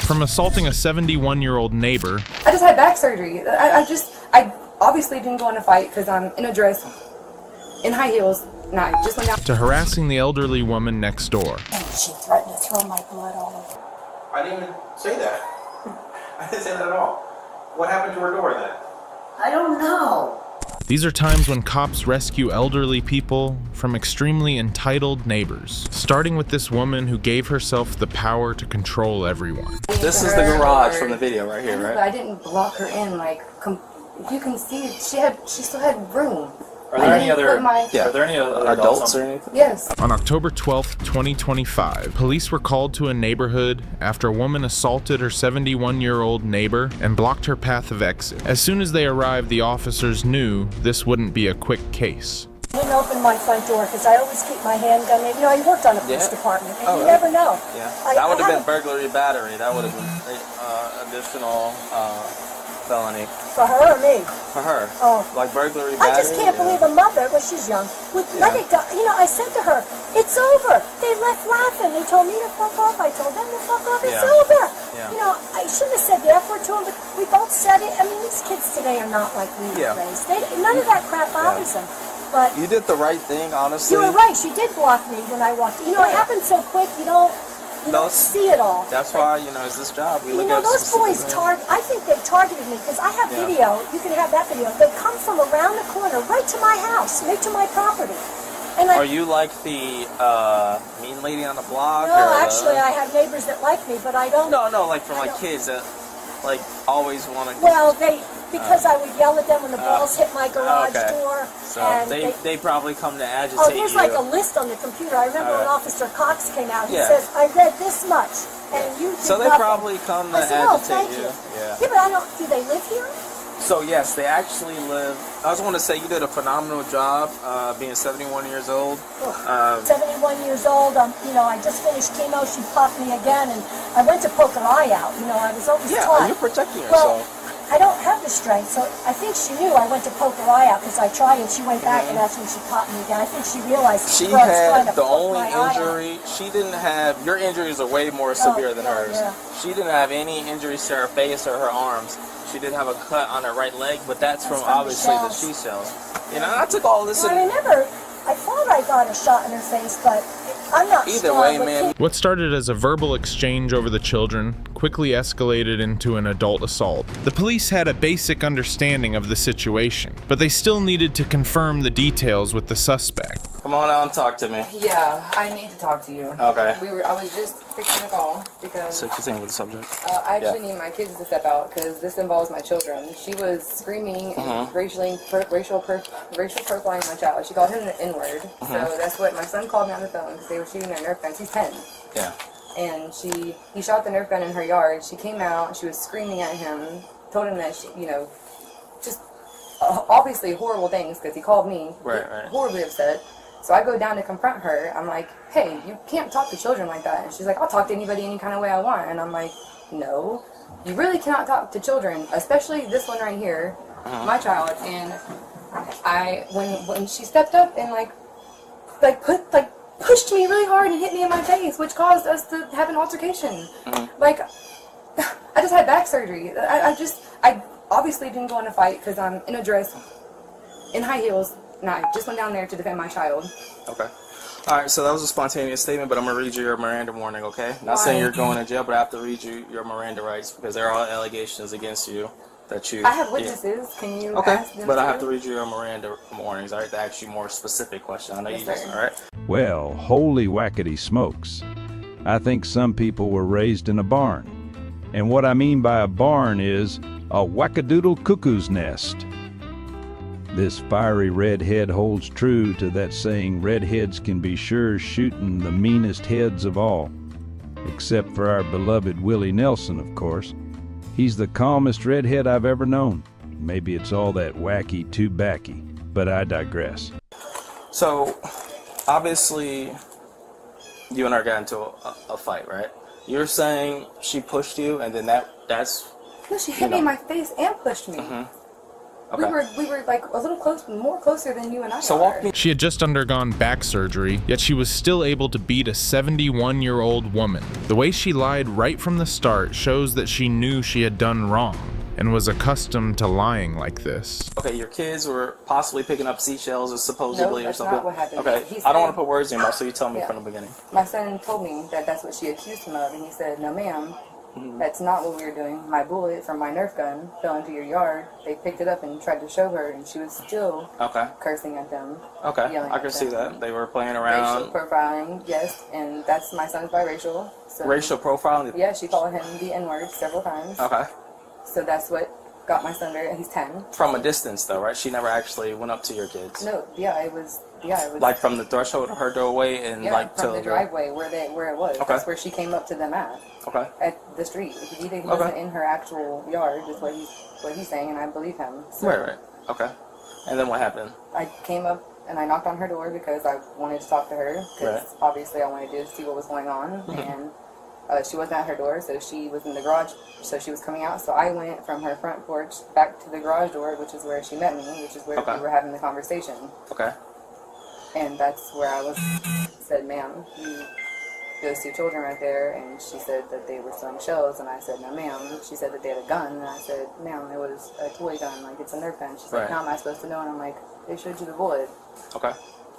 from assaulting a 71-year-old neighbor. I just had back surgery. I obviously didn't go in a fight because I'm in a dress, in high heels, and I just went out. To harassing the elderly woman next door. And she threatened to throw my blood all over. I didn't even say that. I didn't say that at all. What happened to her door then? I don't know. These are times when cops rescue elderly people from extremely entitled neighbors, starting with this woman who gave herself the power to control everyone. This is the garage from the video right here, right? But I didn't block her in. Like, you can see, she still had room. Are there any other adults or anything? Yes. On October 12th, 2025, police were called to a neighborhood after a woman assaulted her 71-year-old neighbor and blocked her path of exit. As soon as they arrived, the officers knew this wouldn't be a quick case. I didn't open my front door because I always keep my handgun in. You know, I worked on a police department, and you never know. Yeah. That would have been burglary battery. That would have been additional felony. For her or me? For her. Oh. Like burglary battery? I just can't believe a mother, well, she's young, would let it go. You know, I said to her, it's over. They left laughing. They told me to fuck off. I told them to fuck off. It's over. Yeah. You know, I shouldn't have said the F word to them, but we both said it. I mean, these kids today are not like we were raised. None of that crap bothers them. But you did the right thing, honestly. You were right. She did block me when I walked. You know, it happened so quick, you don't see it all. That's why, you know, it's this job. We look know, at those boys I think they targeted me because I have video. You can have that video. They come from around the corner right to my house, right to my property. And are you like the mean lady on the block? No, actually, I have neighbors that like me, but I don't. No, like from like kids that like always want to. Well, because I would yell at them when the balls hit my garage door. So and they probably come to agitate you. Oh, there's like you. a list on the computer. I remember when Officer Cox came out. He says, I read this much, and you did So they nothing. probably come to agitate agitate you. Yeah. Yeah, but I don't. Do they live here? So yes, they actually live. I just want to say you did a phenomenal job being 71 years old. 71 years old. You know, I just finished chemo. She popped me again, and I went to poke her eye out. You know, I was always taught. Yeah, you're protecting yourself. I don't have the strength, so I think she knew I went to poke her eye out because I tried, and she went back, and that's when she popped me again. I think she realized she had the only injury. She didn't have. Your injuries are way more severe than hers. Yeah. She didn't have any injuries to her face or her arms. She did have a cut on her right leg, but that's from obviously the she shells. You know, I took all this. I thought I got a shot in her face, but I'm not either way, man. What started as a verbal exchange over the children quickly escalated into an adult assault. The police had a basic understanding of the situation, but they still needed to confirm the details with the suspect. Come on out and talk to me. Yeah, I need to talk to you. Okay. I was just fixing a call because. So continue with the subject. I actually need my kids to step out because this involves my children. She was screaming and racial profiling my child. She called him an N-word. So that's what my son called me on the phone because they were shooting their Nerf guns. He's 10. Yeah. And he shot the Nerf gun in her yard. She came out. She was screaming at him. Told him that she, just obviously horrible things because he called me horribly upset. So I go down to confront her. I'm like, hey, you can't talk to children like that. And she's like, I'll talk to anybody any kind of way I want. And I'm like, no, you really cannot talk to children, especially this one right here, my child. And when she stepped up and pushed me really hard and hit me in my face, which caused us to have an altercation. Like, I just had back surgery. I obviously didn't go in a fight because I'm in a dress, in high heels. And I just went down there to defend my child. Okay. All right, so that was a spontaneous statement, but I'm going to read you your Miranda warning, okay? Not saying you're going to jail, but I have to read you your Miranda rights because there are allegations against you that you... I have witnesses. Can you ask them? But I have to read you your Miranda warnings. I have to ask you more specific questions. I know you just... All right? Well, holy whackety smokes. I think some people were raised in a barn. And what I mean by a barn is a wackadoodle cuckoo's nest. This fiery redhead holds true to that saying, redheads can be sure shooting the meanest heads of all. Except for our beloved Willie Nelson, of course. He's the calmest redhead I've ever known. Maybe it's all that wacky too-backy, but I digress. So, obviously, you and her got into a fight, right? You're saying she pushed you, and then that's... No, she hit me in my face and pushed me. Okay. We were like a little more closer than you and I So are. walk me. She had just undergone back surgery, yet she was still able to beat a 71-year-old woman. The way she lied right from the start shows that she knew she had done wrong and was accustomed to lying like this. Okay, your kids were possibly picking up seashells or supposedly No, or that's something. not what happened. Okay, He I don't want said- to put words in your mouth, so you tell me Yeah. from the beginning. My son told me that that's what she accused him of, and he said, "No, ma'am, that's not what we were doing. My bullet from my Nerf gun fell into your yard. They picked it up and tried to show her, and she was still Okay. cursing at them." Okay, Yelling I at can see them. that. They were playing Racial around. profiling, yes, and that's my son's biracial. So, Racial profiling? Yeah, she called him the N-word several times. Okay. So that's what got my son very. He's 10. From a distance, though, right? She never actually went up to your kids. No, yeah, it was. Like from the threshold of her doorway and yeah, like from to the driveway where it was. Okay. That's where she came up to them at. Okay. At the street. He wasn't in her actual yard, is what he's saying, and I believe him. So Right. Okay. And then what happened? I came up and I knocked on her door because I wanted to talk to her, because Right. obviously I wanted to see what was going on, and she wasn't at her door, so she was in the garage, so she was coming out, so I went from her front porch back to the garage door, which is where she met me, which is where Okay. we were having the conversation. Okay. And that's where I said, "Ma'am, those two children right there," and she said that they were throwing shells, and I said, "No, ma'am." She said that they had a gun, and I said, "Ma'am, it was a toy gun, like it's a Nerf gun." She's Right. like, "How am I supposed to know?" And I'm like, "They showed you the bullet." Okay.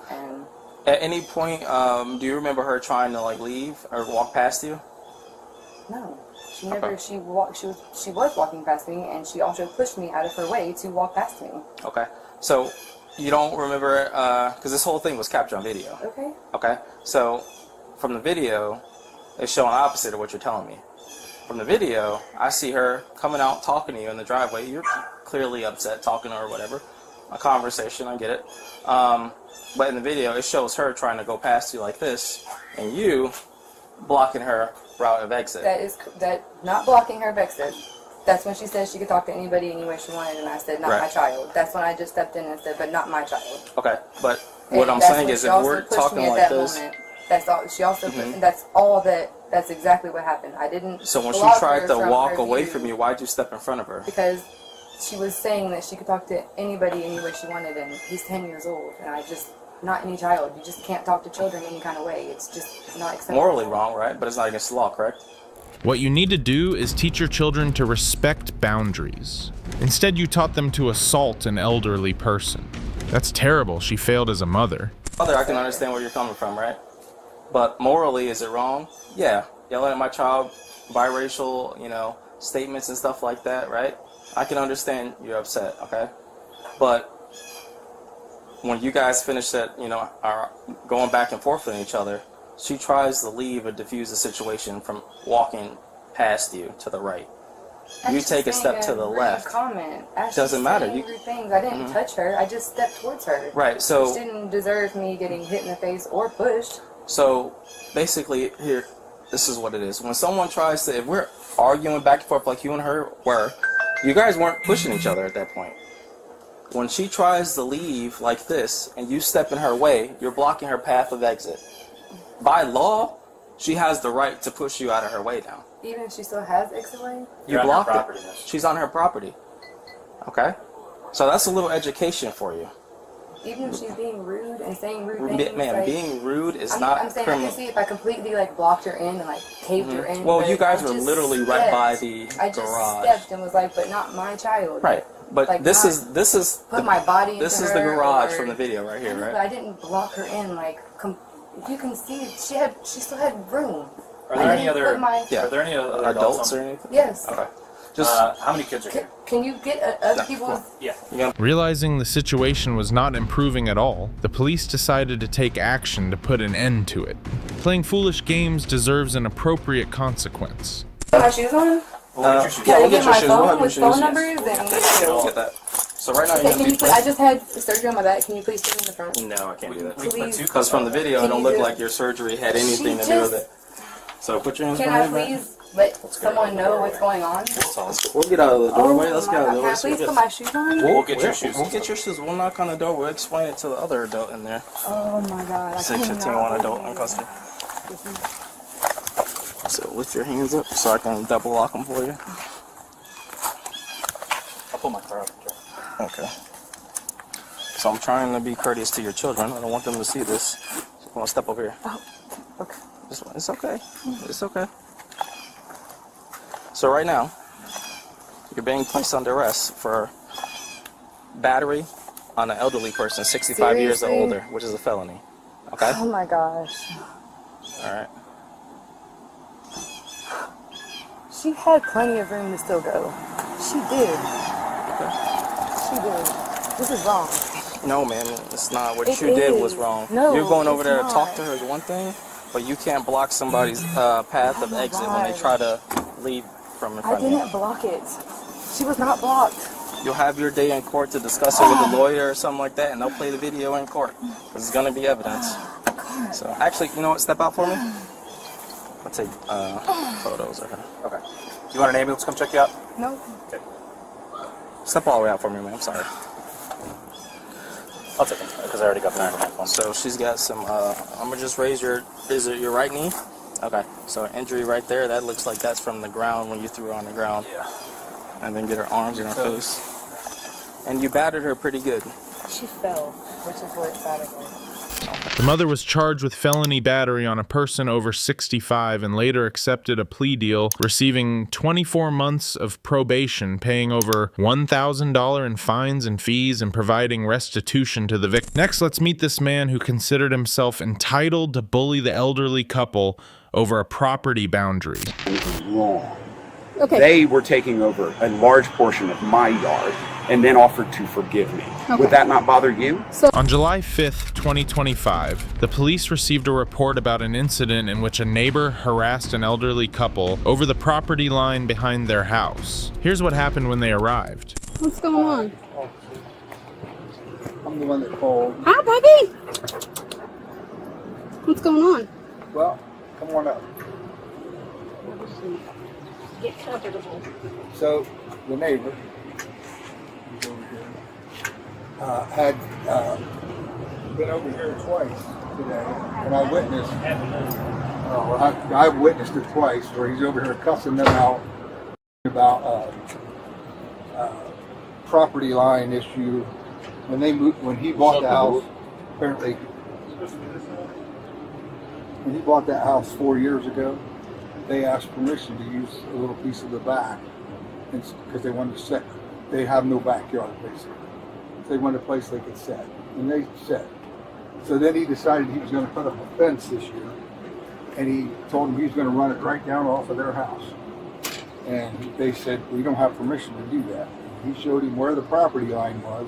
And At any point, do you remember her trying to like leave or walk past you? no, she never. Okay. She was walking past me, and she also pushed me out of her way to walk past me. Okay. So you don't remember, because this whole thing was captured on video. Okay. Okay. So from the video, it's showing opposite of what you're telling me. From the video, I see her coming out talking to you in the driveway. You're clearly upset talking to her or whatever. A conversation, I get it. But in the video, it shows her trying to go past you like this, and you blocking her route of exit. That not blocking her of exit. That's when she said she could talk to anybody any way she wanted, and I said, "Not Right. my child." That's when I just stepped in and said, "But not my child." Okay, but what And I'm that's saying when is she if also we're pushed talking me at like that this, moment. That's all. She also. Mhm. That's all that. That's exactly what happened. I didn't. so when she block tried her to from walk her away view from you, why'd you step in front of her? because she was saying that she could talk to anybody any way she wanted, and he's 10 years old, and I just not any child. You just can't talk to children any kind of way. It's just not acceptable. Morally wrong, right? But it's not against the law, correct? What you need to do is teach your children to respect boundaries. Instead, you taught them to assault an elderly person. That's terrible. She failed as a mother. Mother, I can understand where you're coming from, right? But morally, is it wrong? Yeah. Yelling at my child, biracial, statements and stuff like that, right? I can understand you're upset, okay? But when you guys finish that, are going back and forth with each other, she tries to leave or diffuse the situation from walking past you to the right. You Ashley's take a step saying to the rude left. Comment. Ashley's Doesn't matter. saying You- rude things. I didn't touch her. I just stepped towards her. Right, so She didn't deserve me getting hit in the face or pushed. So basically, here, this is what it is. When someone tries to, if we're arguing back and forth like you and her were, you guys weren't pushing each other at that point. When she tries to leave like this and you step in her way, you're blocking her path of exit. By law, she has the right to push you out of her way now. Even if she still has exit way? You You're on her blocked property, it. miss. She's on her property. Okay? So that's a little education for you. Even if she's being rude and saying rude things. Man, like, being rude is I'm not saying criminal. I can see if I completely blocked her in and caved her in. Well, but you guys I were just literally right stepped. by the I just garage. stepped and was like, "But not my child." Right. But Like, this not is Put my body into this is the her, garage or- from the video right I here, know, right? But I didn't block her in. If you can see, she still had room. Are I there any didn't other? put my- Yeah. Are there any other Adults on- or anything? Yes. Okay. Just How many kids are here? Can you get other people's? Yeah. Realizing the situation was not improving at all, the police decided to take action to put an end to it. Playing foolish games deserves an appropriate consequence. Put my shoes on. Well, get your shoes. Can I we'll get get your my shoes. We'll phone have with your phone shoes. numbers We'll and? get that. So right now Okay, you're can gonna you be. I just had surgery on my back. Can you please sit in the front? No, I can't do that. Please. Because from the video, it Can don't you look do- like your surgery had anything to She do with just- it. So put your hands Can I behind your back. please let someone know what's going on? We'll get out of the doorway. Oh Let's my get out of God. the Can I doorway. please put my shoes on? We'll get your shoes. We'll get your shoes. We'll knock on the door. We'll explain it to the other adult in there. Oh my God. I 615 adult in custody. So lift your hands up so I can double lock them for you. I'll pull my car up. Okay. So I'm trying to be courteous to your children. I don't want them to see this. So I want to step over here. Oh, okay. It's okay. It's okay. So right now, you're being placed under arrest for battery on an elderly person, 65 years or Seriously? older, which is a felony. Okay? Oh my gosh. All right. She had plenty of room to still go. She did. She did. This is wrong. No, man, it's not. What It you did is. was wrong. No, you're going over it's there to not. talk to her is one thing, but you can't block somebody's path of my exit when they God. try to leave from in I front of you. didn't block it. She was not blocked. You'll have your day in court to discuss it with a lawyer or something like that, and they'll play the video in court. Because it's going to be evidence. So, actually, you know what? Step out for me. I'll take photos of her. Okay. Do you want an ambulance to come check you out? No. Okay. Step all the way out for me, man. I'm sorry. I'll take it because I already got the iron on my phone. So she's got some, I'm going to just raise is it your right knee? Okay. So an injury right there, that looks like that's from the ground when you threw her on the ground. Yeah. And then get her arms in her face. And you battered her pretty good. She fell, which is what excited me. The mother was charged with felony battery on a person over 65 and later accepted a plea deal, receiving 24 months of probation, paying over $1,000 in fines and fees, and providing restitution to the victim. Next, let's meet this man who considered himself entitled to bully the elderly couple over a property boundary. It was wrong. Okay. They were taking over a large portion of my yard and then offered to forgive me. Would that not bother you? On July 5th, 2025, the police received a report about an incident in which a neighbor harassed an elderly couple over the property line behind their house. Here's what happened when they arrived. What's going on? I'm the one that called. Hi, baby. What's going on? Well, come on up. Get comfortable. So, the neighbor who's over here, had been over here twice today, and I witnessed it twice, where he's over here cussing them out about property line issue. When he bought the house, apparently, when he bought that house 4 years ago, they asked permission to use a little piece of the back because they wanted to set. They have no backyard, basically. So they wanted a place they could set, and they set. So then he decided he was going to put up a fence this year, and he told them he was going to run it right down off of their house. And they said, we don't have permission to do that. And he showed him where the property line was,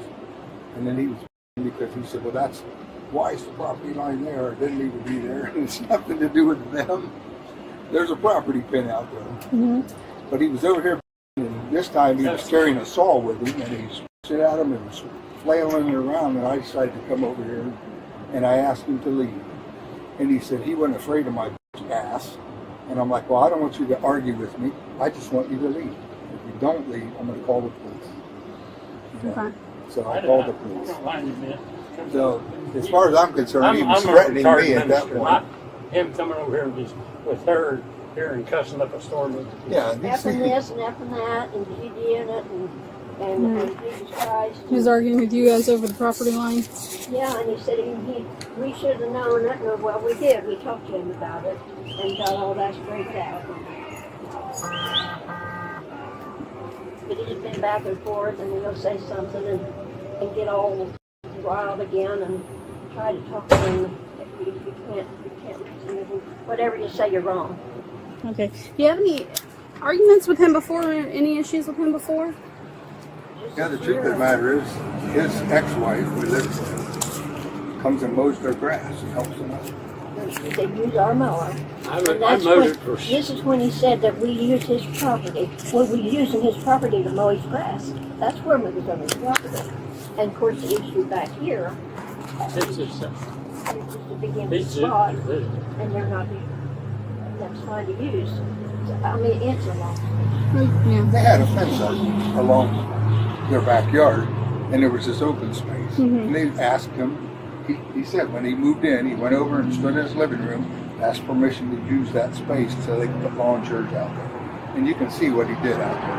and then he was because he said, well, why is the property line there? It didn't need to be there. It's nothing to do with them. There's a property pin out there. Mm-hmm. But he was over here, and this time he was carrying a saw with him, and he stood at him and was flailing it around, and I decided to come over here, and I asked him to leave. And he said he wasn't afraid of my ass. And I'm like, well, I don't want you to argue with me. I just want you to leave. If you don't leave, I'm going to call the police. You know? Okay. So I called the police. So as far as I'm concerned, he was threatening me at that point. Him coming over here and just with her here and cussing up a storm. Yeah, Effing this and effing that, and she doing it, and Jesus Christ. He was arguing with you guys over the property line. Yeah, and he said we should have known it. And, well, we did. We talked to him about it and got all that straightened out. But he's been back and forth, and he'll say something and get all wild again and try to talk to him. You can't listen. Whatever you say, you're wrong. Okay. Do you have any arguments with him before, or any issues with him before? Yeah, the truth of the matter is, his ex-wife, who lives with, comes and mows their grass and helps them out. They use our mower. I And that's mowed when, it for this is when he said that we use his property. Well, we using his property to mow his grass. That's where we was on his property. And of course, the issue back here it's just, is just a big empty it's spot, just, and they're not. That's fine to use. I mean, it's a long. Yeah. They had a fence along their backyard, and there was this open space. And they asked him, he said when he moved in, he went over and stood in his living room, asked permission to use that space so they could put lawn chairs out there. And you can see what he did out there.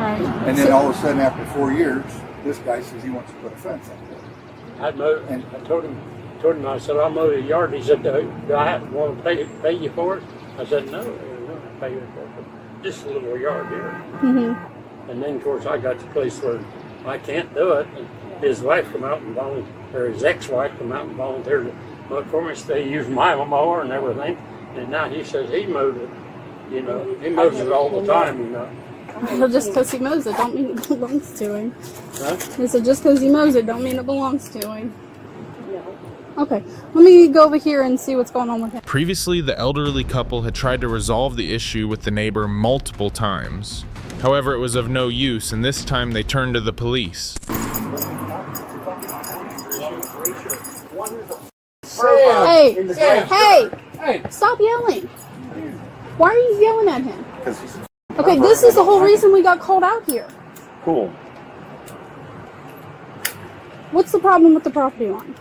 Right. And then all of a sudden, after 4 years, This guy says he wants to put a fence up there. I told him, I said, I'll mow the yard. He said, do I want to pay you for it? I said, no, I don't pay you for it. Just a little yard here. Mm-hmm. And then, of course, I got to the place where I can't do it. And his wife come out and volunteered, or his ex-wife come out and volunteered to mow it for me. So they used my mower and everything. And now he says he mowed it. You know, he mows it all the time, you know. Well, just because he mows it don't mean it belongs to him. Huh? He said just because he mows it don't mean it belongs to him. Okay, let me go over here and see what's going on with him. Previously, the elderly couple had tried to resolve the issue with the neighbor multiple times. However, it was of no use, and this time they turned to the police. Hey! Stop yelling! Why are you yelling at him? Okay, this is the whole reason we got called out here. Cool. What's the problem with the property line?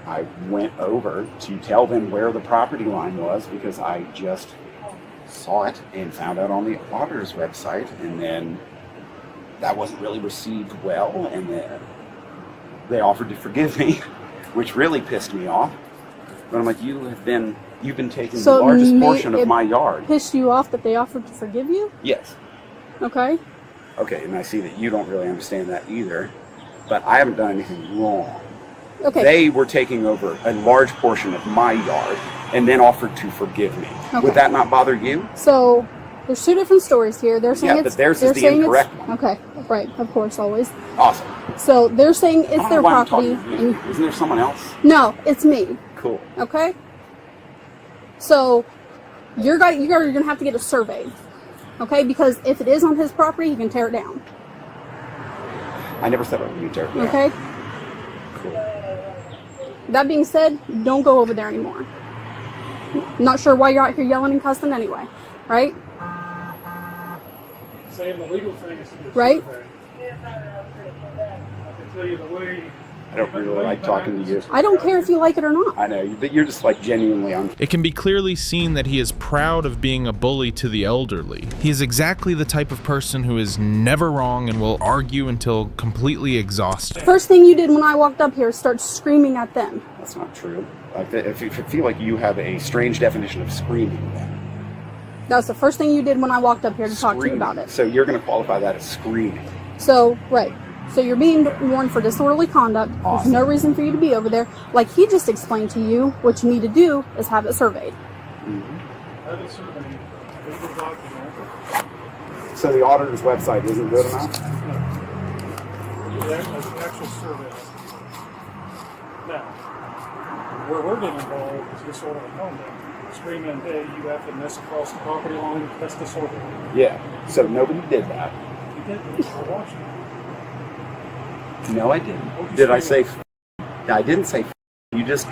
I went over to tell them where the property line was because I just saw it and found out on the auditor's website, and then that wasn't really received well, and then they offered to forgive me, which really pissed me off. But I'm like, you've been taking the largest portion of my yard. Pissed you off that they offered to forgive you? Yes. Okay. Okay, and I see that you don't really understand that either, but I haven't done anything wrong. Okay. They were taking over a large portion of my yard and then offered to forgive me. Okay. Would that not bother you? So there's two different stories here. They're saying but theirs is the incorrect one. Okay, right, of course, always. Awesome. So they're saying it's I don't their know why I'm property. talking to you. Isn't there someone else? No, it's me. Cool. Okay. So you're gonna have to get a survey. Okay, because if it is on his property, he can tear it down. I never said I would tear it down. Okay. Cool. That being said, don't go over there anymore. Not sure why you're out here yelling and cussing anyway, right? Saying the legal thing is to do Right? survey. I can tell you the way. I don't really like talking to you. I don't care if you like it or not. I know, you're just like genuinely on. It can be clearly seen that he is proud of being a bully to the elderly. He is exactly the type of person who is never wrong and will argue until completely exhausted. First thing you did when I walked up here is start screaming at them. That's not true. Like, if you feel like you have a strange definition of screaming, then. That was the first thing you did when I walked up here to talk to you Screaming. about it. So you're going to qualify that as screaming. So, right. So you're being warned for disorderly conduct. Awesome. There's no reason for you to be over there. Like he just explained to you, what you need to do is have it surveyed. Mm-hmm. So the auditor's website isn't good enough? The actual survey. Now, where we're getting involved is disorderly conduct. Screaming, hey, you have to mess across the property line, that's disorderly. Yeah. So nobody did that. You did this, we're watching. No, I didn't. Did I say? I didn't say. You just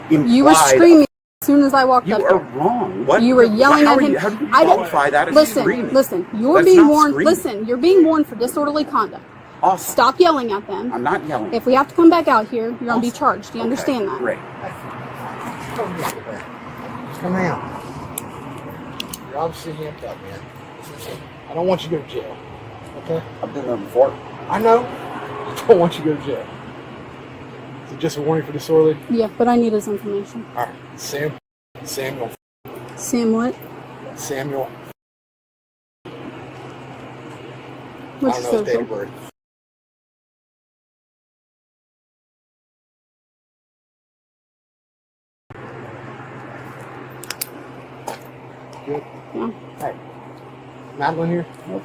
implied. You were screaming as soon as I walked up You here. are wrong. What? You were yelling how at him. How do you qualify that as screaming? Listen. You're That's being not warned. screaming. Listen, you're being warned for disorderly conduct. Awesome. Stop yelling at them. I'm not yelling. If we have to come back out here, you're going to be charged. Do you understand that? Great. Come out. You're obviously amped up, man. I don't want you to go to jail. Okay? I've been there before. I know. I don't want you to go to jail. Is it just a warning for disorderly? Yeah, but I need his information. All right. Samuel. Sam what? Samuel. What's I your don't know his date social? of birth. Good. Yeah. Hey. Madeline here? Nope.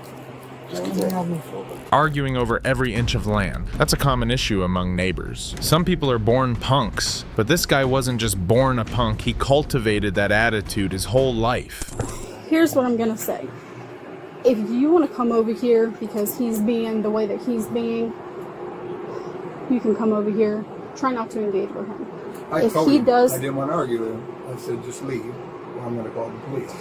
Just come around me for a bit. Arguing over every inch of land. That's a common issue among neighbors. Some people are born punks, but this guy wasn't just born a punk, he cultivated that attitude his whole life. Here's what I'm going to say. If you want to come over here because he's being the way that he's being, you can come over here. Try not to engage with him. I told him I didn't want to argue with him. I said, just leave, or I'm going to call the police.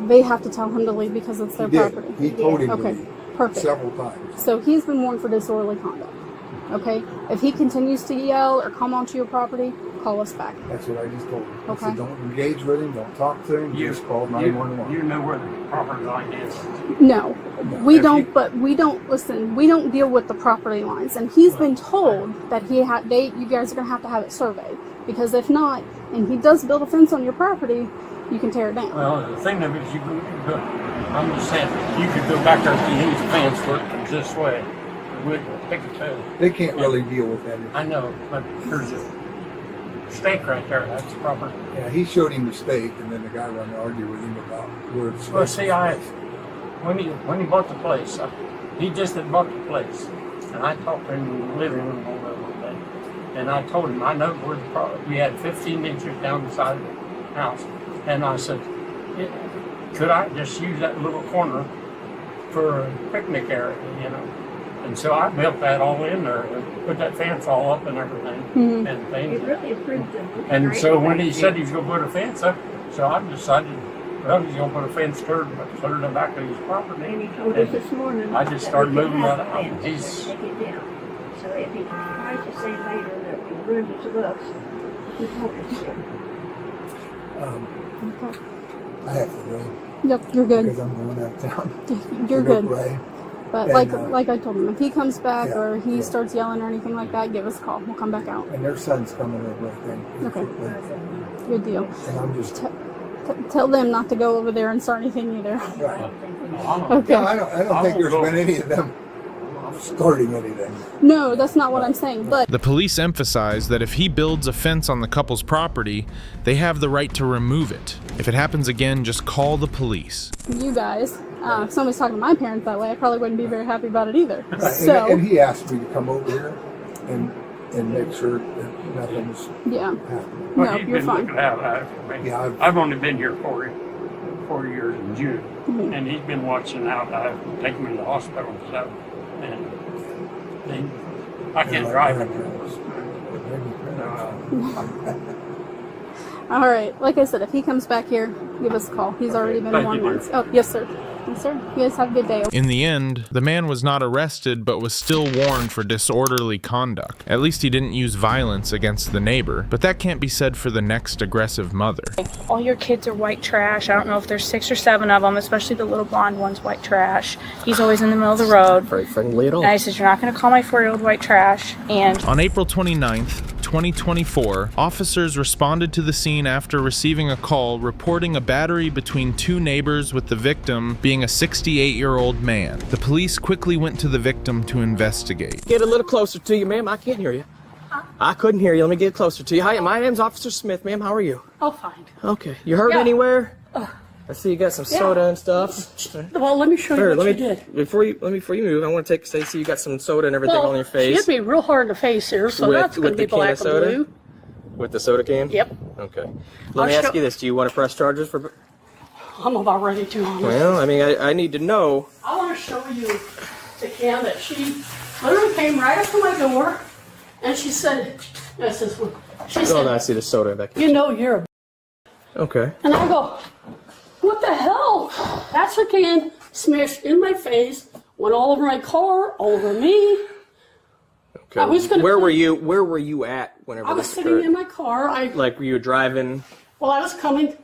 They have to tell him to leave because it's their He did. property. He told him to Okay, leave perfect. several times. So he's been warned for disorderly conduct. Okay? If he continues to yell or come onto your property, call us back. That's what I just told him. I Okay. said, don't engage with him, don't talk to him, just call 911. You know where the property line is. No, we don't. But we don't listen. We don't deal with the property lines, and he's been told that you guys are going to have it surveyed, because if not, and he does build a fence on your property, you can tear it down. Well, the thing of it is, I'm just saying, you could go back there to his fence where it comes this way. We'd pick it to. They can't really deal with that. I know, but there's a stake right there. That's the property. Yeah, he showed him the stake, and then the guy wanted to argue with him about where the stake Well, see, was. when he bought the place, he just had bought the place, and I talked to him in the living room all that one day, and I told him I know where the property. We had 15 inches down the side of the house, and I said, could I just use that little corner for a picnic area, you know? And so I built that all in there and put that fence all up and everything and things. It really improved the And so when he said he's going to put a fence up, so I decided, well, he's going to put a fence clear to the back of his property. And he told us this morning. I just that started we could moving have that the out. fence He's and take it down. So if he tries to say later that we ruined his looks, he told us to. I have to go. Yep, you're good. Because I'm going out of town. You're to go good. pray. But And, like I told him, if he comes back yeah, or he yeah. starts yelling or anything like that, give us a call. We'll come back out. And their son's coming over, I think. Okay. Good deal. And I'm just... Tell them not to go over there and start anything either. Right. Okay. No, I don't think there's been any of them starting anything. No, that's not what I'm saying. But The police emphasize that if he builds a fence on the couple's property, they have the right to remove it. If it happens again, just call the police. you guys, if somebody's talking to my parents that way, I probably wouldn't be very happy about it either. Right. So, And he asked me to come over here and make sure that nothing's yeah. happening. No, Well, he's you're been fine. looking out for me. Yeah, I've only been here 4 years in June, and he's been watching out. I've taken him to the hospital and stuff, and I can't drive him. All right. Like I said, if he comes back here, give us a call. He's already been Thank warned you, once. Oh, yes, sir. Yes, sir. You guys have a good day. In the end, the man was not arrested but was still warned for disorderly conduct. At least he didn't use violence against the neighbor, but that can't be said for the next aggressive mother. All your kids are white trash. I don't know if there's 6 or 7 of them, especially the little blonde one's white trash. He's always in the middle of the road. Very friendly at all. And I said, you're not going to call my 4-year-old white trash. And On April 29th, 2024, officers responded to the scene after receiving a call reporting a battery between 2 neighbors, with the victim being a 68-year-old man. The police quickly went to the victim to investigate. Get a little closer to you, ma'am. I can't hear you. I couldn't hear you. Let me get closer to you. Hi, my name's Officer Smith, ma'am. How are you? oh, fine. Okay. You hurt Yeah. anywhere? I see you got some soda and stuff. Well, let me show Here, you what let you me did. before you move. I want to see you got some soda and everything on your She face hit me real hard in the face here, so that's going to be the can black of and soda. blue. With the soda can. Yep. Okay. Let me I'll ask show- you this: do you want to press charges for? I'm about ready to. Well, I mean, I need to know. I want to show you the can that she literally came right up to my door, and she said, "This is what she Oh, said. no, I see the soda back here. You know you're a." Okay. And I go, what the hell? That's a can smashed in my face, went all over my car, all over me. Okay. I was gonna Where put- were you at whenever I was this sitting occurred? in my car. Like, were you driving I was coming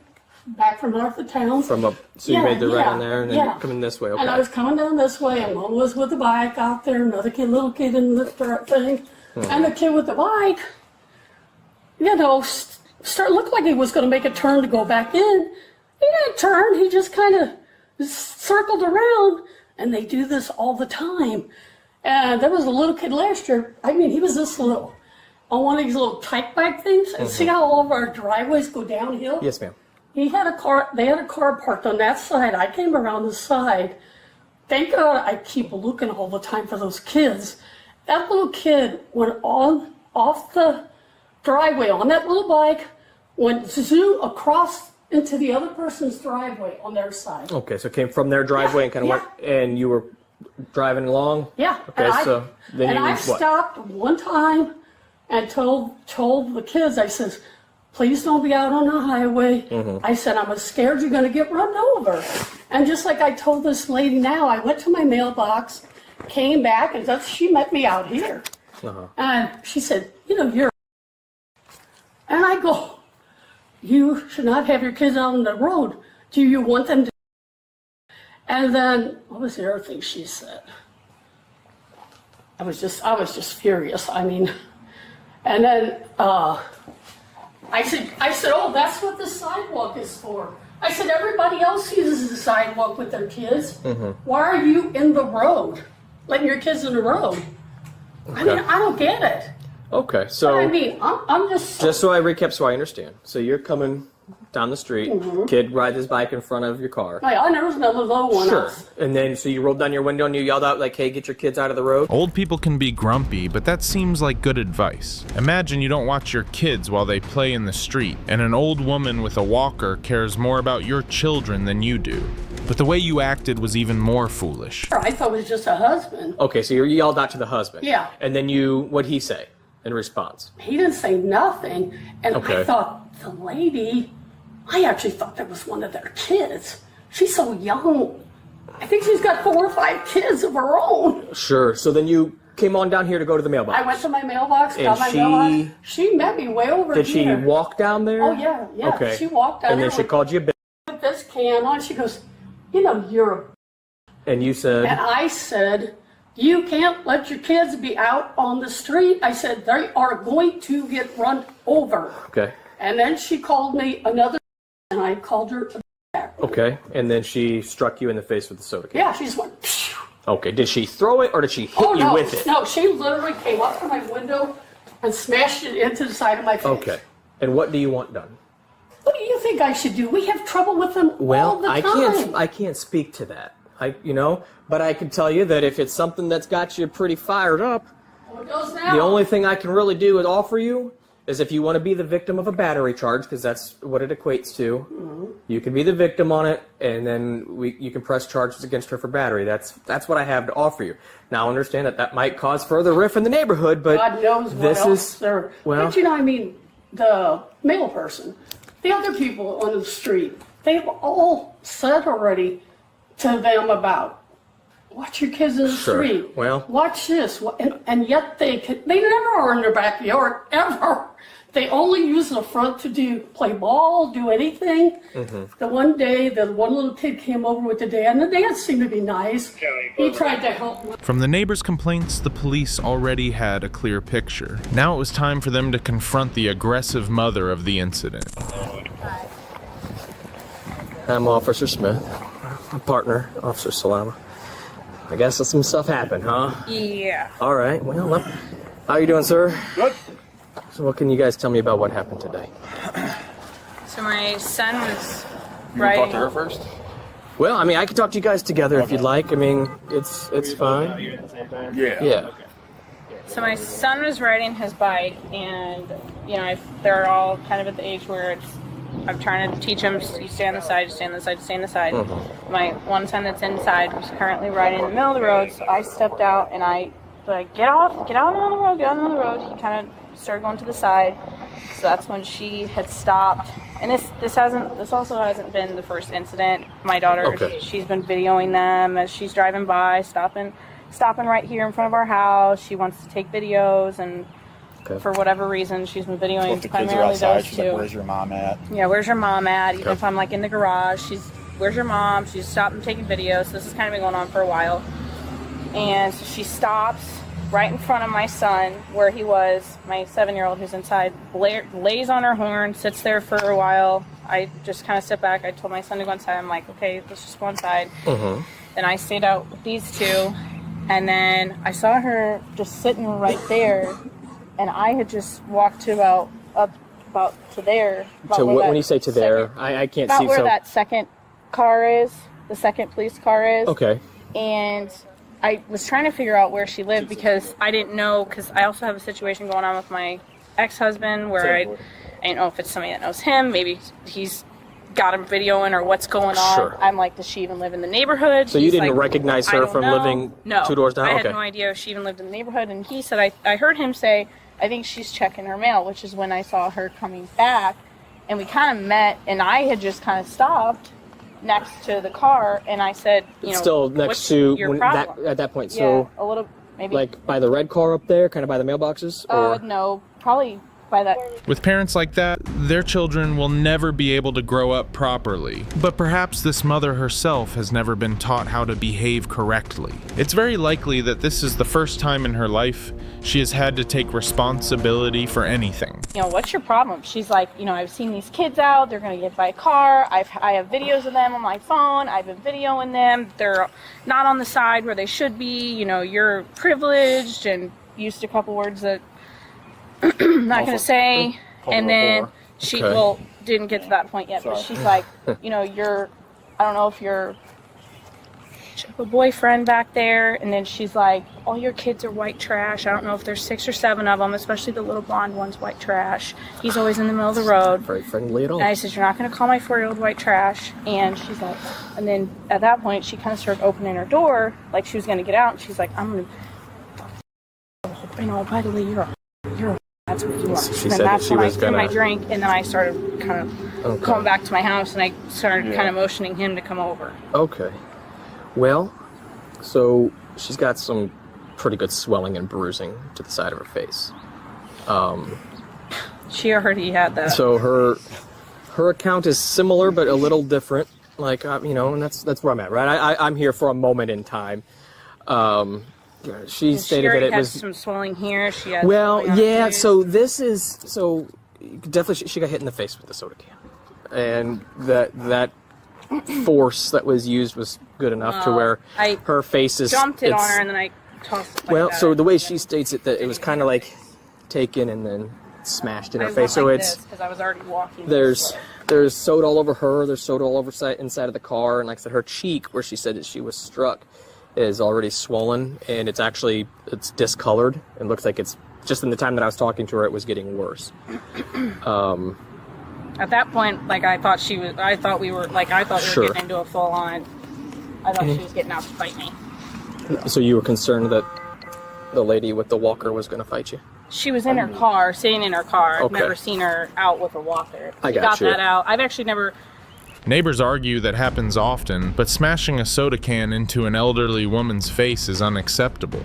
back from north of town. from a? So you made the right on there, and then yeah. coming this way. Okay. And I was coming down this way, and one was with the bike out there, another little kid in the thing, and the kid with the bike, looked like he was going to make a turn to go back in. He didn't turn. He just kind of circled around, and they do this all the time. And there was a little kid last year. I mean, he was this little, on one of these little type bike things. And see how all of our driveways go downhill? Yes, ma'am. They had a car parked on that side. I came around the side. Thank God I keep looking all the time for those kids. That little kid went off the driveway on that little bike, went zoom across into the other person's driveway on their side. Okay, so it came from their driveway and kind of went, and you were driving along. Yeah. Okay, and so then and you I what? stopped one time and told the kids, I says, please don't be out on the highway. Mm-hmm. I said, I'm scared you're going to get run over. And just like I told this lady now, I went to my mailbox, came back, and she met me out here. Uh-huh. And she said, you're. And I go, you should not have your kids out on the road. Do you want them to? And then, what was the other thing she said? I was just furious. I mean, and then I said, oh, that's what the sidewalk is for. I said, everybody else uses the sidewalk with their kids. Why are you in the road, letting your kids in the road? Okay. I mean, I don't get it. Okay, so But I mean, I'm just so I recap so I understand. So you're coming down the street, kid rides his bike in front of your car. I never was another low one. Sure. And then so you rolled down your window and you yelled out like, hey, get your kids out of the road? Old people can be grumpy, but that seems like good advice. Imagine you don't watch your kids while they play in the street, and an old woman with a walker cares more about your children than you do. But the way you acted was even more foolish. I thought it was just a husband. Okay, so you yelled out to the husband. Yeah. And then what'd he say in response? He didn't say nothing. And Okay. I thought, the lady, I actually thought that was one of their kids. She's so young. I think she's got 4 or 5 kids of her own. Sure. So then you came on down here to go to the mailbox. I went to my mailbox, And got my she- mailbox. She met me way over Did here. she walk down there? Oh, yeah. Okay. She walked down And there then she called you a bitch. with this can on. She goes, you know, you're a... And you said... And I said, you can't let your kids be out on the street. I said, they are going to get run over. Okay. And then she called me another, and I called her back. Okay. And then she struck you in the face with the soda can. Yeah, she just went, phew. Okay. Did she throw it or did she hit you no, with it? No, she literally came up to my window and smashed it into the side of my face. Okay. And what do you want done? What do you think I should do? We have trouble with them all the time. I can't speak to that. But I can tell you that if it's something that's got you pretty fired up, It goes now. the only thing I can really do is offer you is if you want to be the victim of a battery charge, because that's what it equates to, you can be the victim on it, and then you can press charges against her for battery. That's what I have to offer you. Now, I understand that might cause further rift in the neighborhood, but God knows what this else is there. well. But you know, I mean, the male person, the other people on the street, they've all said already to them about, watch your kids in the Sure. street. Well. Watch this. And yet they never are in their backyard, ever. They only use the front to play ball, do anything. The one day, the one little kid came over with the dad, and the dad seemed to be nice. He tried to help. From the neighbors' complaints, the police already had a clear picture. Now it was time for them to confront the aggressive mother of the incident. I'm Officer Smith, my partner, Officer Salama. I guess some stuff happened, huh? Yeah. All right. Well, how you doing, sir? Good. So what can you guys tell me about what happened today? So my son was You want to riding. talk to her first? Well, I mean, I can talk to you guys together if you'd like. I mean, it's fine. Yeah. So my son was riding his bike, and they're all kind of at the age where I'm trying to teach him, you stay on the side, stay on the side, stay on the side. My one son that's inside was currently riding in the middle of the road, so I stepped out and I like, get out on the road, get out on the road. He kind of started going to the side, so that's when she had stopped. And this also hasn't been the first incident. My daughter, she's been videoing them as she's driving by, stopping right here in front of our house. She wants to take videos, and for whatever reason, she's been videoing Well, if the kids are primarily outside, those she's two. like, where's your mom at? Yeah, where's your mom at? Even if I'm like in the garage, where's your mom? She's stopped and taking videos. So this has kind of been going on for a while. And so she stops right in front of my son where he was, my 7-year-old who's inside, lays on her horn, sits there for a while. I just kind of sit back. I told my son to go inside. I'm like, okay, let's just go inside. Then I stayed out with these two. And then I saw her just sitting right there. And I had just walked to about to there. So when you say to there, I can't about see. Where that second car is, the second police car is. Okay. And I was trying to figure out where she lived because I didn't know, because I also have a situation going on with my ex-husband where I don't know if it's somebody that knows him. Maybe he's got him videoing or what's going on. Sure. I'm like, does she even live in the neighborhood? So you didn't recognize her from living two doors down? I had Okay. no idea if she even lived in the neighborhood. And he said, I heard him say, I think she's checking her mail, which is when I saw her coming back. And we kind of met, and I had just kind of stopped next to the car, and I said, Still next what's to your problem? at that point. Yeah, So a little, maybe. like by the red car up there, kind of by the mailboxes, or No, probably by that. With parents like that, their children will never be able to grow up properly. But perhaps this mother herself has never been taught how to behave correctly. It's very likely that this is the first time in her life she has had to take responsibility for anything. You know, what's your problem? She's like, you know, I've seen these kids out, they're gonna get hit by a car, I have videos of them on my phone, I've been videoing them, they're not on the side where they should be, you know, you're privileged, and used a couple words that I'm not gonna say, and then she, well, didn't get to that point yet, but she's like, you know, I don't know if you're a boyfriend back there, and then she's like, all your kids are white trash. I don't know if there's 6 or 7 of them, especially the little blonde one's white trash. He's always in the middle of the road. Very friendly at all. And I said, you're not going to call my 4-year-old white trash. And she's like, and then at that point, she kind of started opening her door, like she was going to get out, and she's like, I'm going to, you know, by the way, you're a that's what you want. She and said that's she when was I gonna my drink, and then I started kind of going back to my house, and I started kind of motioning him to come over. Okay. Well, so she's got some pretty good swelling and bruising to the side of her face. She already had that. So her account is similar but a little different. Like, you know, and that's where I'm at, right? I'm here for a moment in time. She stated that it was some swelling here. She had yeah. So this is definitely she got hit in the face with the soda can, and that force that was used was good enough to where her face is jumped it on her, and then I tossed it. Well, so the way she states it, that it was kind of like taken and then smashed in her face. So it's because I was already walking. There's soda all over her. There's soda all over inside of the car, and like I said, her cheek, where she said that she was struck, is already swollen, and it's discolored. It looks like it's just in the time that I was talking to her, it was getting worse. At that point, like I thought we were getting into a full on. I thought she was getting out to fight me. So you were concerned that the lady with the walker was going to fight you? She was in her car, sitting in her car. I've Okay. never seen her out with a walker. I She got you. that out. I've actually never. Neighbors argue that happens often, but smashing a soda can into an elderly woman's face is unacceptable.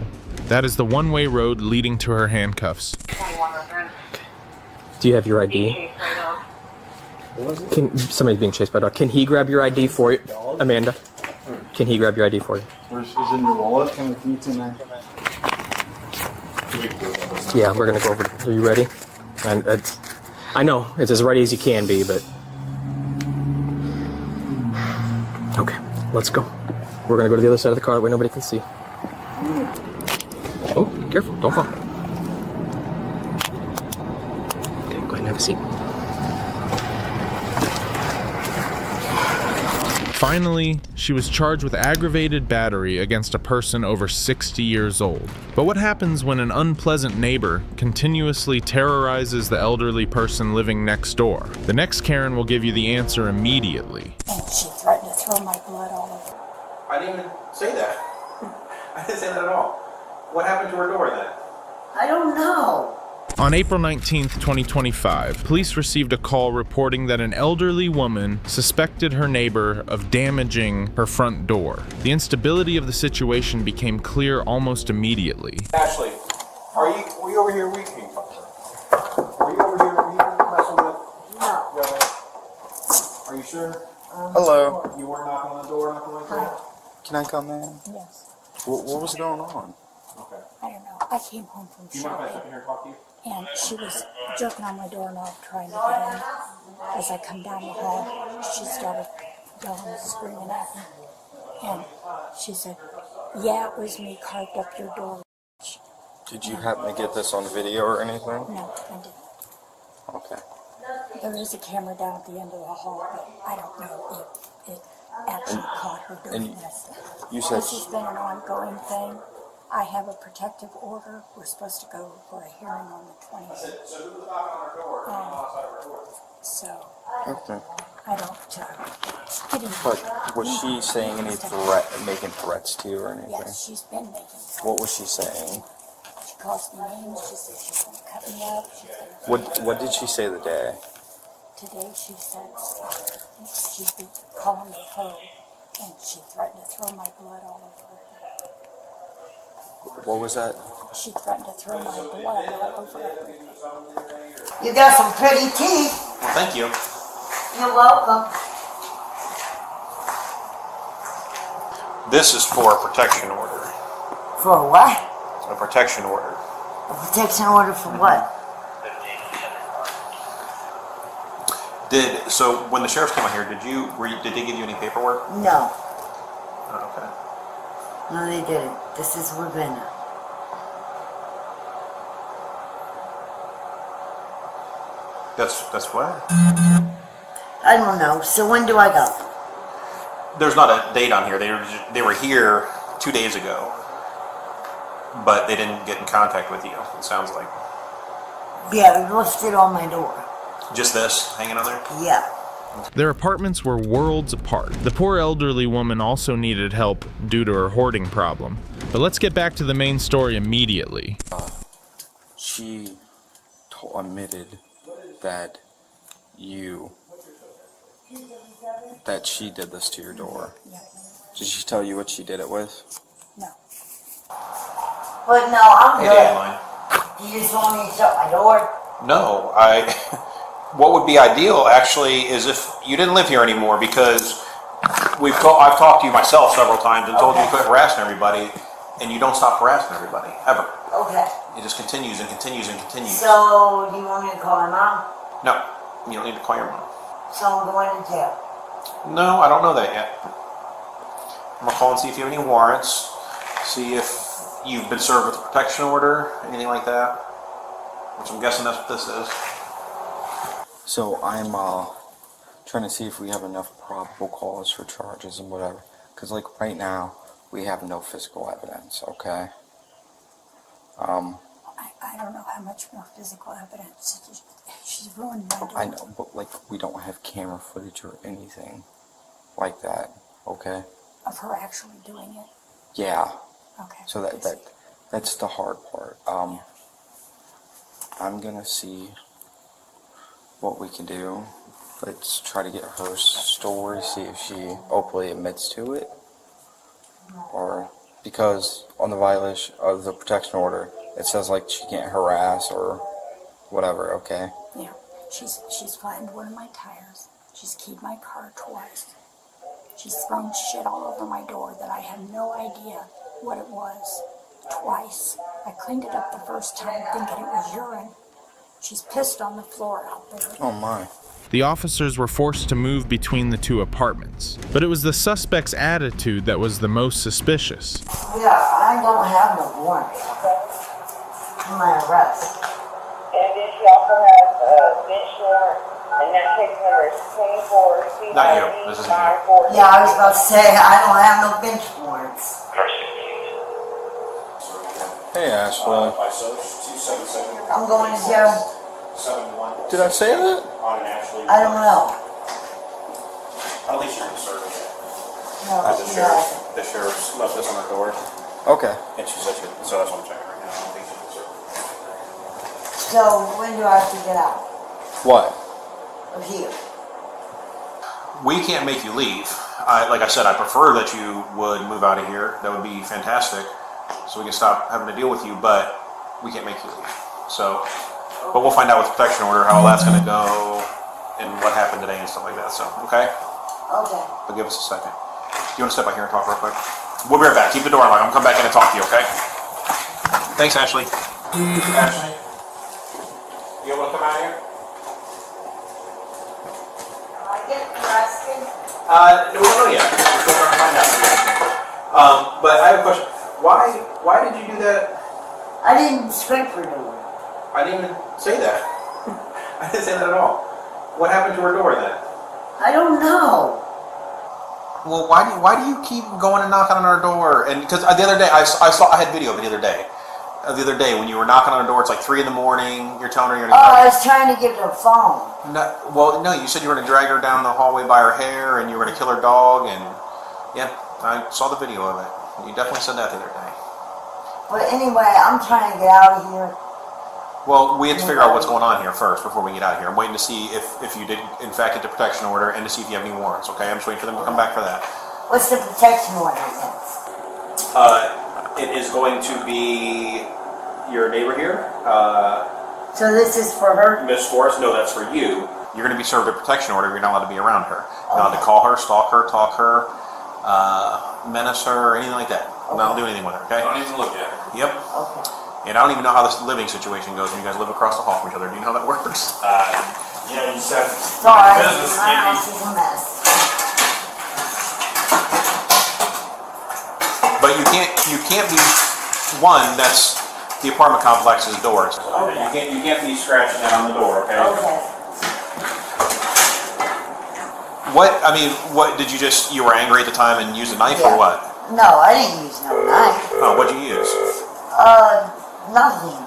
That is the one-way road leading to her handcuffs. Do you have your ID? Somebody's being chased by a dog. Can he grab your ID for you? Amanda, can he grab your ID for you? She's in your wallet. Can you tonight? Yeah, we're gonna go over. Are you ready? I know it's as ready as you can be, but okay, let's go. We're gonna go to the other side of the car that way nobody can see. Oh, careful! Don't fall. Okay, go ahead and have a seat. Finally, she was charged with aggravated battery against a person over 60 years old. But what happens when an unpleasant neighbor continuously terrorizes the elderly person living next door? The next Karen will give you the answer immediately. And she threatened to throw my blood all over. I didn't even say that. I didn't say that at all. What happened to her door then? I don't know. On April 19th, 2025, police received a call reporting that an elderly woman suspected her neighbor of damaging her front door. The instability of the situation became clear almost immediately. Ashley, were you over here weeping? Were you over here messing with? No. Are you sure? Hello. You weren't knocking on the door, nothing like that? Can I come in? Yes. What was going on? Okay. I don't know. I came home from Do you mind if I shopping, sit here and talk to you? and she was jerking on my doorknob trying to get in. As I come down the hall, she started yelling and screaming at me. And she said, yeah, it was me, carved up your door. Did you happen to get this on video or anything? No, I didn't. Okay. There is a camera down at the end of the hall, but I don't know if it actually caught her doing this. You said This has been an ongoing thing. I have a protective order. We're supposed to go for a hearing on the 20th. So, okay. I don't get into But was she saying any threat, making threats to you or anything? Yes, she's been making threats. What was she saying? She calls me names. She says she's going to cut me up. She's gonna What did she say the day? Today she said she'd be calling me her, and she threatened to throw my blood all over her. What was that? She threatened to throw my blood all over everything. You got some pretty teeth. Well, thank you. You're welcome. This is for a protection order. For what? A protection order. A protection order for what? So when the sheriffs came out here, did they give you any paperwork? No. Oh, okay. No, they didn't. This is Ravenna. That's what? I don't know. So when do I go? There's not a date on here. They were here 2 days ago, but they didn't get in contact with you. It sounds like. Yeah, they left it on my door. Just this hanging on there? Yeah. Their apartments were worlds apart. The poor elderly woman also needed help due to her hoarding problem. But let's get back to the main story immediately. She admitted that she did this to your door. Yeah. Did she tell you what she did it with? No. But no, I'm Hey, good. Dandelion. You just want me to shut my door? No, what would be ideal actually is if you didn't live here anymore, because I've talked to you myself several times and told you to quit harassing everybody, and you don't stop harassing everybody ever. Okay. It just continues and continues and continues. So, do you want me to call my mom? No, you don't need to call your mom. So I'm going to jail. No, I don't know that yet. I'm gonna call and see if you have any warrants, see if you've been served with a protection order, anything like that. Which I'm guessing that's what this is. So I'm trying to see if we have enough probable cause for charges and whatever. Because like right now, we have no physical evidence, okay? I don't know how much more physical evidence. She's ruined my door. I know, but like we don't have camera footage or anything like that, okay? Of her actually doing it. Yeah. Okay. So that's the hard part. I'm gonna see what we can do. Let's try to get her story, see if she openly admits to it. Or because on the violation of the protection order, it says like she can't harass or whatever, okay? Yeah. She's flattened one of my tires. She's keyed my car twice. She's thrown shit all over my door that I have no idea what it was. Twice. I cleaned it up the first time thinking it was urine. She's pissed on the floor out there. Oh my. The officers were forced to move between the two apartments, but it was the suspect's attitude that was the most suspicious. Yeah, I don't have no warrant for my arrest. And then she also has bench warrant, and that case number is 24 Not you. This isn't you. Yeah, I was about to say, I don't have no bench warrants. Hey Ashley. I'm going to jail. Did I say that? I don't know. At least you're concerned. No, The sheriff's left this on her door. Okay. And she said so that's what I'm checking right now. I don't think she's concerned. So, when do I have to get out What? of here? We can't make you leave. Like I said, I prefer that you would move out of here. That would be fantastic. So we can stop having to deal with you, but we can't make you leave. So, but we'll find out with protection order how that's going to go and what happened today and stuff like that. So, okay? Okay. But give us a second. You want to step out here and talk real quick? We'll be right back. Keep the door unlocked. I'm going to come back in and talk to you, okay? Thanks, Ashley. Ashley? You want to come out here? I get arrested. We don't know yet. We're still trying to find out. But I have a question. Why did you do that? I didn't scrape her door. I didn't even say that. I didn't say that at all. What happened to her door then? I don't know. Well, why do you keep going and knocking on her door? And because the other day I had video of it the other day. The other day when you were knocking on her door, it's like 3 a.m. You're telling her you're gonna. Oh, I was trying to get her phone. No, you said you were gonna drag her down the hallway by her hair, and you were gonna kill her dog, and yeah, I saw the video of it. You definitely said that the other day. But anyway, I'm trying to get out of here. Well, we had to figure out what's going on here first before we get out of here. I'm waiting to see if you did in fact get the protection order and to see if you have any warrants. Okay, I'm just waiting for them to come back for that. What's the protection order then? It is going to be your neighbor here. So this is for her? Miss Forrest, no, that's for you. You're going to be served a protection order. You're not allowed to be around her. You're not allowed to call her, stalk her, talk her, menace her, or anything like that. I'm not allowed to do anything with her, okay? Don't even look at her. Yep. Okay. And I don't even know how this living situation goes when you guys live across the hall from each other. Do you know how that works? Yeah, you said Sorry, business. my house is a mess. But you can't be one that's the apartment complex's doors. Okay. You can't be scratching that on the door, okay? Okay. What did you were angry at the time and used a knife or what? No, I didn't use no knife. Oh, what'd you use? Nothing.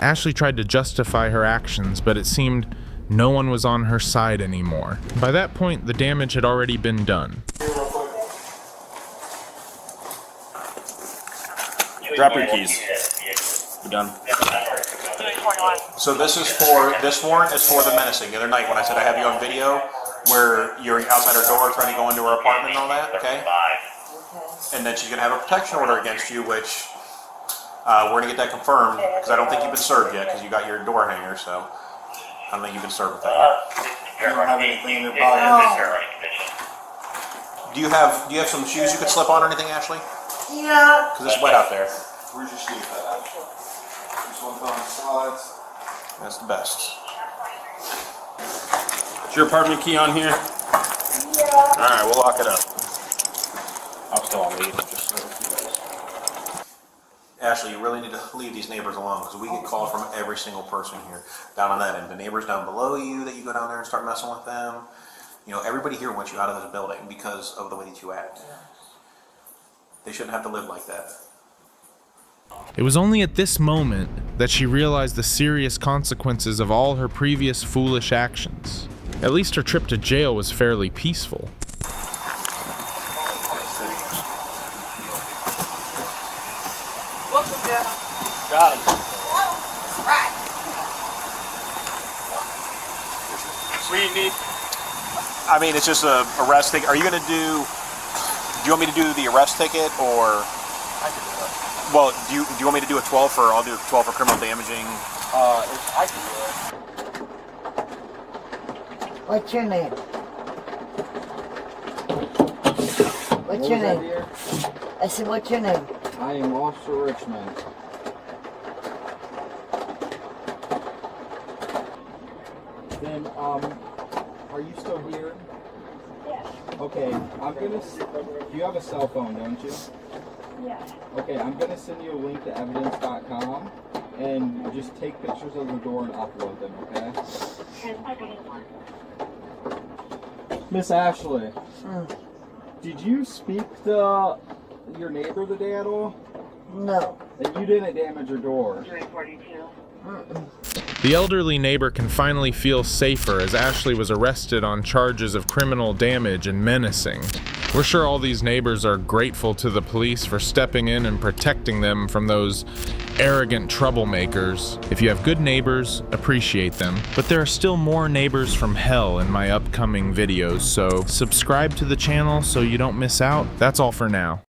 Ashley tried to justify her actions, but it seemed no one was on her side anymore. By that point, the damage had already been done. Drop your keys. We're done. So this warrant is for the menacing. The other night when I said I have you on video, where you're outside her door trying to go into her apartment and all that, okay? And then she's gonna have a protection order against you, which we're gonna get that confirmed because I don't think you've been served yet because you got your door hanger. So I don't think you've been served with that yet. You don't have anything in your pocket. Do you have some shoes you could slip on or anything, Ashley? Yeah. Because it's wet out there. Where's your sleeve at? This one's on the sides. That's the best. Is your apartment key on here? Yeah. Alright, we'll lock it up. I'll still leave. Ashley, you really need to leave these neighbors alone because we get calls from every single person here down on that end. The neighbors down below you that you go down there and start messing with them. You know, everybody here wants you out of this building because of the way that you act. They shouldn't have to live like that. It was only at this moment that she realized the serious consequences of all her previous foolish actions. At least her trip to jail was fairly peaceful. Got him. Right. What do you need? I mean, it's just a arrest ticket. Are you going to do you want me to do the arrest ticket or? I can do it. Well, do you want me to do a 12 for, I'll do a 12 for criminal damaging? I can do it. What's your name? What's your name? Dear? I said, what's your name? I am Officer Richmond. Then, are you still here? Yes. Okay, I'm gonna. You have a cell phone, don't you? Yes. Okay, I'm gonna send you a link to evidence.com, and just take pictures of the door and upload them. Okay. Miss Ashley, did you speak to your neighbor the day at all? No. And you didn't damage her door? 342. The elderly neighbor can finally feel safer as Ashley was arrested on charges of criminal damage and menacing. We're sure all these neighbors are grateful to the police for stepping in and protecting them from those arrogant troublemakers. If you have good neighbors, appreciate them. But there are still more neighbors from hell in my upcoming videos, so subscribe to the channel so you don't miss out. That's all for now.